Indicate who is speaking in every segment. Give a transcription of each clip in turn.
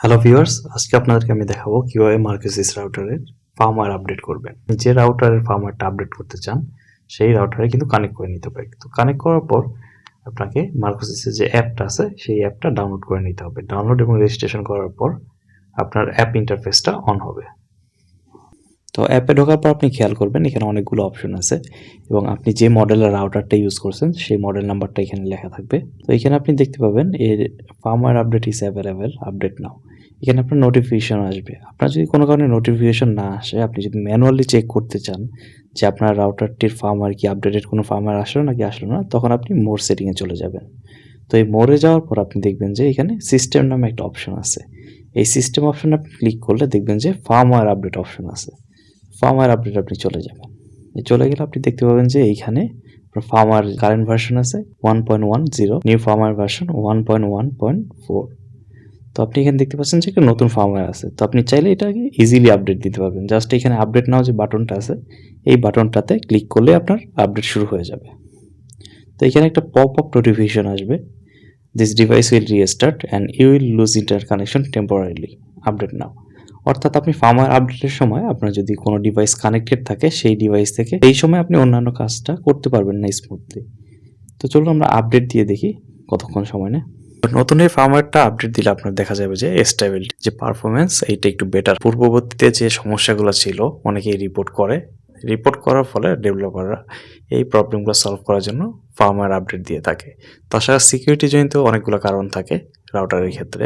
Speaker 1: Hello viewers, আজকে আপনাদেরকে আমি দেখাবো কিভাবে মার্কেসিস রাউটারের ফার্মওয়্যার আপডেট করবেন। যে রাউটারের ফার্মওয়্যারটা আপডেট করতে চান সেই রাউটারে কিন্তু কানেক্ট করে নিতে হবে। তো কানেক্ট করার পর আপনাকে মার্কেসিসের যে অ্যাপটা আছে সেই অ্যাপটা ডাউনলোড করে নিতে হবে। ডাউনলোড এবং রেজিস্ট্রেশন করার পর আপনার অ্যাপ ইন্টারফেসটা অন হবে। তো অ্যাপে ঢোকার পর আপনি খেয়াল করবেন এখানে অনেকগুলো অপশন আছে এবং আপনি যে মডেলের রাউটারটা ইউজ করছেন সেই মডেল নাম্বারটা এখানে লেখা থাকবে। তো এখানে আপনি দেখতে পাবেন এর firmware update is available, update নাও। এখানে আপনার নোটিফিকেশন আসবে। আপনার যদি কোনো কারণে নোটিফিকেশন না আসে, আপনি যদি ম্যানুয়ালি চেক করতে চান যে আপনার রাউটারটির ফার্মওয়্যার কি আপডেটেড কোনো ফার্মওয়্যার আসলো নাকি আসলো না, তখন আপনি মোর সেটিংয়ে চলে যাবেন। তো এই মোরে যাওয়ার পর আপনি দেখবেন যে এখানে সিস্টেম নামে একটা অপশন আছে। এই সিস্টেম অপশনে আপনি ক্লিক করলে দেখবেন যে ফার্মওয়্যার আপডেট অপশন আছে। ফার্মওয়্যার আপডেট আপনি চলে যাবেন। চলে গেলে আপনি দেখতে পাবেন যে এইখানে ফার্মওয়্যার কারেন্ট ভার্সন আছে 1.10, নিউ ফার্মওয়্যার ভার্সন 1.1.4। তো আপনি এখানে দেখতে পাচ্ছেন যে একটা নতুন ফার্মওয়্যার আছে। তো আপনি চাইলে এটাকে ইজিলি আপডেট দিতে পারবেন। জাস্ট এখানে আপডেট নাও যে বাটনটা আছে এই বাটনটাতে ক্লিক করলে আপনার আপডেট শুরু হয়ে যাবে। তো এখানে একটা পপ আপ নোটিফিকেশন আসবে, this device will restart and you will lose internet connection temporarily, update now. অর্থাৎ আপনি ফার্মওয়্যার আপডেটের সময় আপনার যদি কোনো ডিভাইস কানেক্টেড থাকে সেই ডিভাইস থেকে এই সময় আপনি অন্যান্য কাজটা করতে পারবেন না স্মুথলি। তো চলুন আমরা আপডেট দিয়ে দেখি কতক্ষণ সময় নেয়। নতুন এই ফার্মওয়্যারটা আপডেট দিলে আপনার দেখা যাবে যে স্টেবিলিটি, যে পারফরমেন্স এইটা একটু বেটার। পূর্ববর্তীতে যে সমস্যাগুলো ছিল অনেকেই রিপোর্ট করার ফলে ডেভেলপাররা এই প্রবলেমগুলো সলভ করার জন্য ফার্মওয়্যার আপডেট দিয়ে থাকে। তাছাড়া সিকিউরিটি জনিত অনেকগুলো কারণ থাকে রাউটারের ক্ষেত্রে।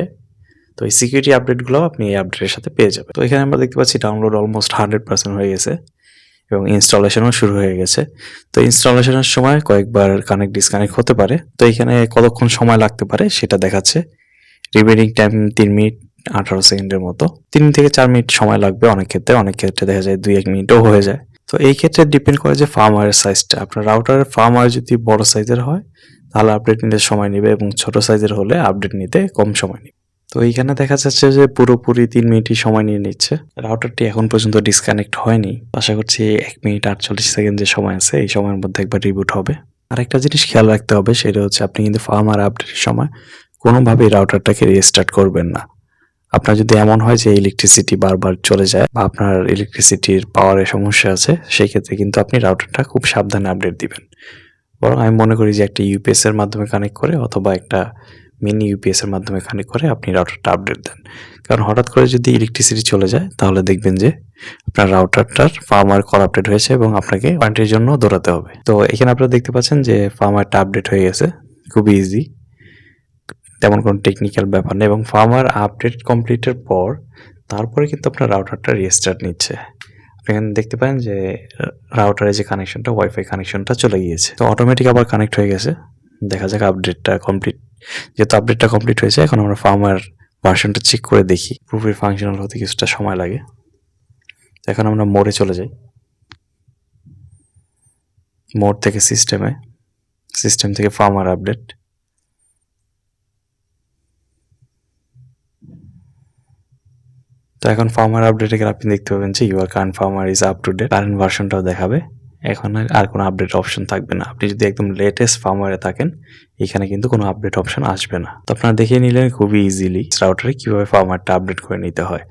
Speaker 1: তো এই সিকিউরিটি আপডেটগুলো আপনি এই আপডেটের সাথে পেয়ে যাবেন। তো এখানে আমরা দেখতে পাচ্ছি ডাউনলোড অলমোস্ট 100% হয়ে গেছে এবং ইনস্টলেশনও শুরু হয়ে গেছে। তো ইনস্টলেশনের সময় কয়েকবার কানেক্ট ডিসকানেক্ট হতে পারে। তো এখানে কতক্ষণ সময় লাগতে পারে সেটা দেখাচ্ছে। রিমেনিং টাইম 3 মিনিট 18 সেকেন্ডের মতো। 3 থেকে 4 মিনিট সময় লাগবে অনেক ক্ষেত্রে দেখা যায় 2-1 মিনিটও হয়ে যায়। তো এই ক্ষেত্রে ডিপেন্ড করে যে ফার্মওয়্যারের সাইজটা। আপনার রাউটারের ফার্মওয়্যার যদি বড় সাইজের হয় তাহলে আপডেট নিতে সময় নেবে এবং ছোট সাইজের হলে আপডেট নিতে কম সময় নেবে। তো এইখানে দেখা যাচ্ছে যে পুরোপুরি 3 মিনিটই সময় নিয়ে নিচ্ছে। রাউটারটি এখন পর্যন্ত ডিসকানেক্ট হয়নি। আশা করছি 1 মিনিট 48 সেকেন্ড যে সময় আছে এই সময়ের মধ্যে একবার রিবুট হবে। আরেকটা জিনিস খেয়াল রাখতে হবে সেটা হচ্ছে আপনি কিন্তু ফার্মওয়্যার আপডেটের সময় কোনোভাবেই রাউটারটাকে রিস্টার্ট করবেন না। আপনার যদি এমন হয় যে ইলেকট্রিসিটি বারবার চলে যায় বা আপনার ইলেকট্রিসিটির পাওয়ারের সমস্যা আছে, সেই ক্ষেত্রে কিন্তু আপনি রাউটারটা খুব সাবধানে আপডেট দিবেন। বরং আমি মনে করি যে একটা ইউপিএস এর মাধ্যমে কানেক্ট করে অথবা একটা মিনি ইউপিএস এর মাধ্যমে কানেক্ট করে আপনি রাউটারটা আপডেট দেন। কারণ হঠাৎ করে যদি ইলেকট্রিসিটি চলে যায় তাহলে দেখবেন যে আপনার রাউটারটার ফার্মওয়্যার করাপ্টেড হয়েছে এবং আপনাকে ওয়ারেন্টির জন্য দৌড়াতে হবে। তো এখানে আপনারা দেখতে পাচ্ছেন যে ফার্মওয়্যারটা আপডেট হয়ে গেছে, খুবই ইজি, তেমন কোনো টেকনিক্যাল ব্যাপার নেই। এবং ফার্মওয়্যার আপডেট কমপ্লিটের পর তারপরে কিন্তু আপনার রাউটারটা রিস্টার্ট নিচ্ছে। আপনি এখানে দেখতে পারেন যে রাউটারের যে কানেকশনটা, ওয়াইফাই কানেকশনটা চলে গিয়েছে। তো অটোমেটিক আবার কানেক্ট হয়ে গেছে। দেখা যাক আপডেটটা কমপ্লিট। যেহেতু আপডেটটা কমপ্লিট হয়েছে এখন আমরা ফার্মওয়্যার ভার্সনটা চেক করে দেখি। পুরোপুরি ফাংশনাল হতে কিছুটা সময় লাগে। এখন আমরা মোডে চলে যাই। মোড থেকে সিস্টেম থেকে ফার্মওয়্যার আপডেট। তো এখন ফার্মওয়্যার আপডেটে গেলে আপনি দেখতে পাবেন যে your current firmware is up to date, current ভার্সনটাও দেখাবে। এখন আর কোনো আপডেট অপশন থাকবে না। আপনি যদি একদম লেটেস্ট ফার্মওয়্যারে থাকেন এখানে কিন্তু কোনো আপডেট অপশন আসবে না। তো আপনারা দেখে নিলেন খুবই ইজিলি রাউটারে কীভাবে ফার্মওয়্যারটা আপডেট করে নিতে হয়।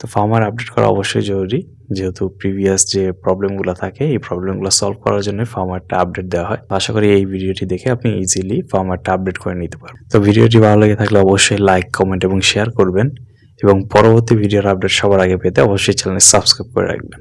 Speaker 1: তো ফার্মওয়্যার আপডেট করা অবশ্যই জরুরি, যেহেতু প্রিভিয়াস যে প্রবলেমগুলো থাকে এই প্রবলেমগুলো সলভ করার জন্য ফার্মওয়্যারটা আপডেট দেওয়া হয়। আশা করি এই ভিডিওটি দেখে আপনি ইজিলি ফার্মওয়্যারটা আপডেট করে নিতে পারবেন। তো ভিডিওটি ভালো লেগে থাকলে অবশ্যই লাইক, কমেন্ট এবং শেয়ার করবেন এবং পরবর্তী ভিডিওর আপডেট সবার আগে পেতে অবশ্যই চ্যানেল সাবস্ক্রাইব করে রাখবেন।